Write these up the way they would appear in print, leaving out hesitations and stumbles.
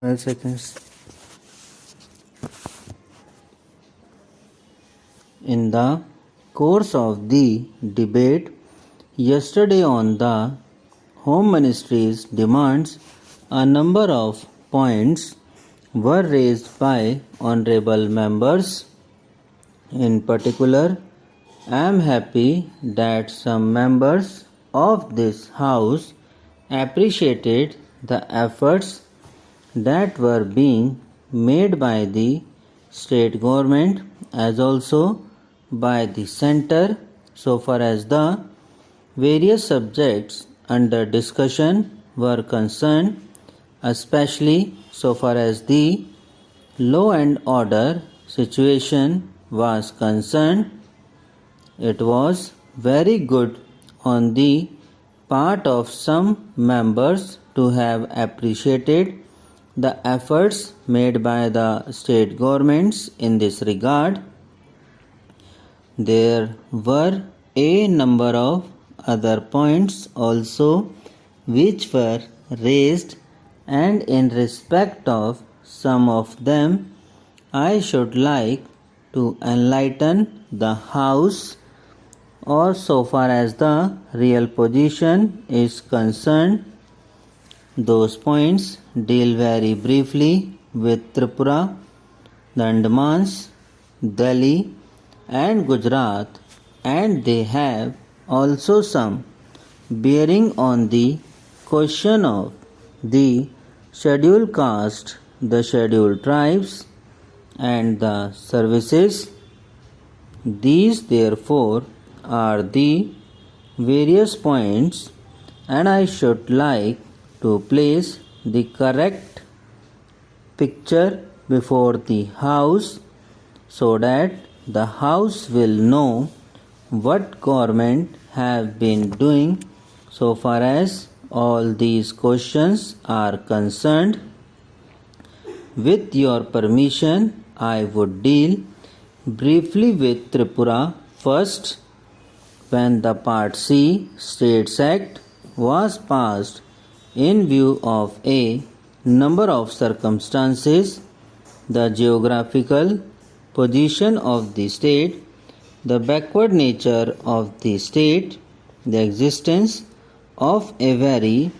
12 seconds. In the course of the debate yesterday on the Home Ministry's demands, a number of points were raised by honorable members. In particular, I am happy that some members of this House appreciated the efforts that were being made by the state government as also by the center so far as the various subjects under discussion were concerned, especially so far as the law and order situation was concerned. It was very good on the part of some members to have appreciated the efforts made by the state governments in this regard. There were a number of other points also which were raised, and in respect of some of them I should like to enlighten the House, or so far as the real position is concerned. Those points deal very briefly with Tripura, the Andamans, Delhi and Gujarat, and they have also some bearing on the question of the scheduled caste, the scheduled tribes and the services. These therefore are the various points, and I should like to place the correct picture before the House so that the House will know what government have been doing so far as all these questions are concerned. With your permission, I would deal briefly with Tripura first. When the Part C States Act was passed in view of a number of circumstances, the geographical position of the state, the backward nature of the state, the existence of a very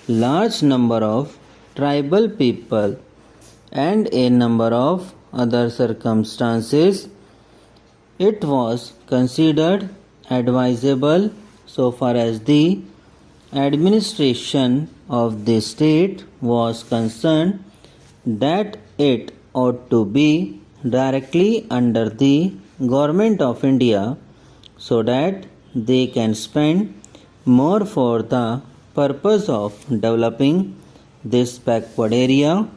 large number of tribal people and a number of other circumstances, it was considered advisable so far as the administration of the state was concerned that it ought to be directly under the Government of India so that they can spend more for the purpose of developing this backward area.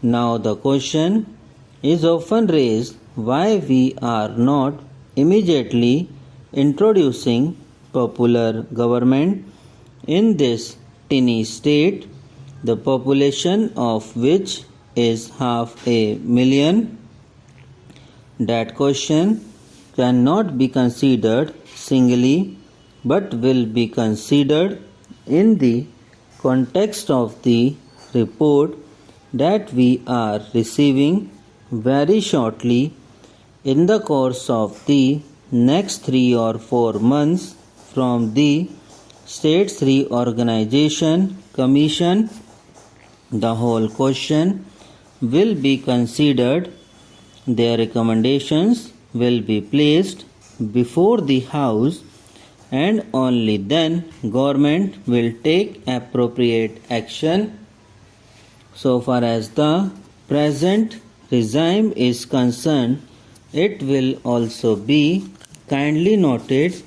Now the question is often raised why we are not immediately introducing popular government in this tiny state, the population of which is 500,000. That question cannot be considered singly but will be considered in the context of the report that we are receiving very shortly in the course of the next 3 or 4 months from the States Reorganization Commission. The whole question will be considered. Their recommendations will be placed before the House, and only then government will take appropriate action. So far as the present regime is concerned, it will also be kindly noted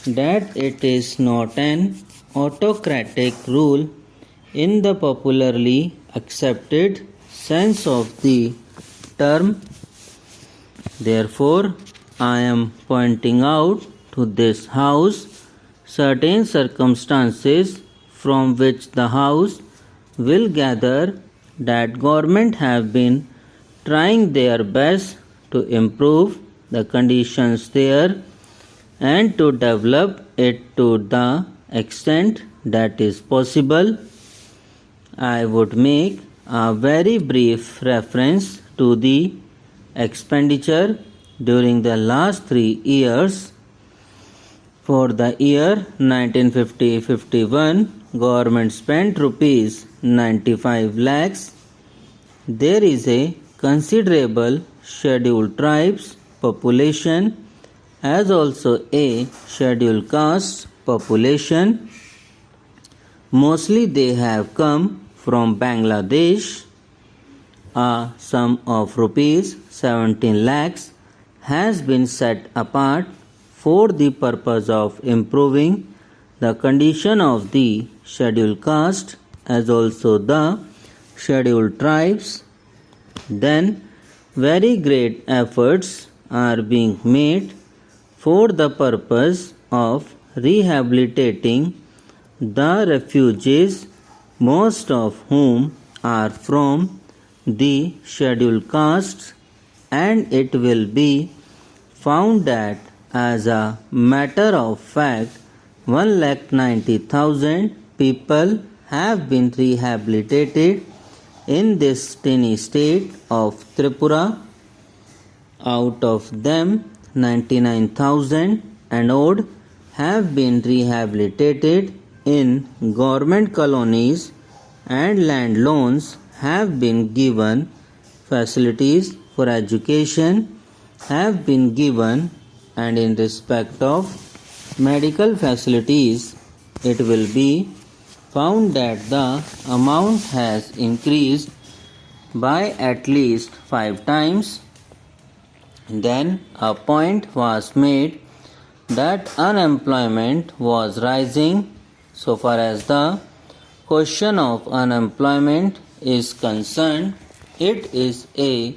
that it is not an autocratic rule in the popularly accepted sense of the term. Therefore, I am pointing out to this House certain circumstances from which the House will gather that government have been trying their best to improve the conditions there and to develop it to the extent that is possible. I would make A very brief reference to the expenditure during the last 3 years. For the year 1950-51, government spent rupees 95 lakhs. There is a considerable scheduled tribes population as also a scheduled caste population. Mostly they have come from Bangladesh. A sum of rupees 17 lakhs has been set apart for the purpose of improving the condition of the scheduled caste as also the scheduled tribes. Then very great efforts are being made for the purpose of rehabilitating the refugees, most of whom are from the scheduled castes, and it will be found that as a matter of fact 1,90,000 people have been rehabilitated in this tiny state of Tripura. Out of them 99,000 and odd have been rehabilitated in government colonies and land loans have been given, facilities for education have been given, and in respect of medical facilities it will be found that the amount has increased by at least 5 times. Then a point was made that unemployment was rising. So far as the question of unemployment is concerned, it is a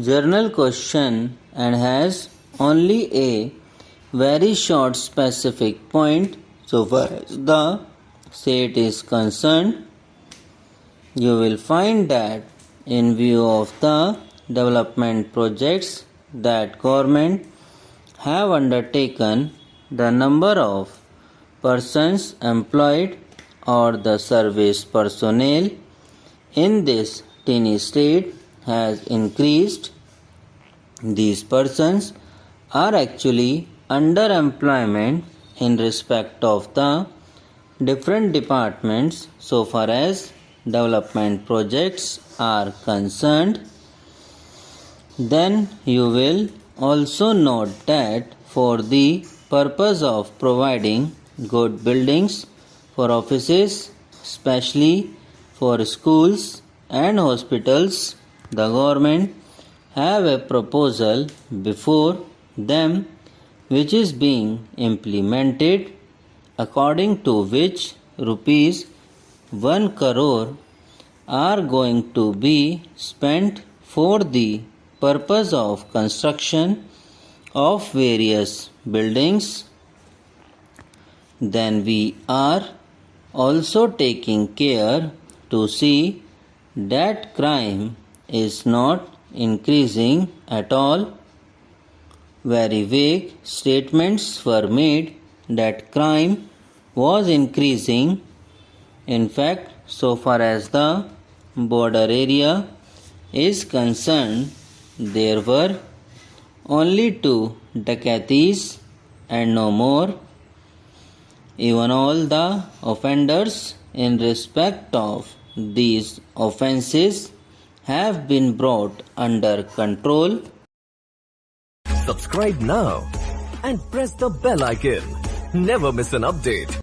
general question and has only a very short specific point. So far as the state is concerned, you will find that in view of the development projects that government have undertaken, the number of persons employed or the service personnel in this tiny state has increased. These persons are actually underemployment in respect of the different departments so far as development projects are concerned. Then you will also note that for the purpose of providing good buildings for offices, especially for schools and hospitals, the government have a proposal before them which is being implemented, according to which rupees 1 crore are going to be spent for the purpose of construction of various buildings. Then we are also taking care to see that crime is not increasing at all. Very vague statements were made that crime was increasing. In fact, so far as the border area is concerned, there were only 2 dacoities and no more. Even all the offenders in respect of these offences have been brought under control. Subscribe now and press the bell icon. Never miss an update.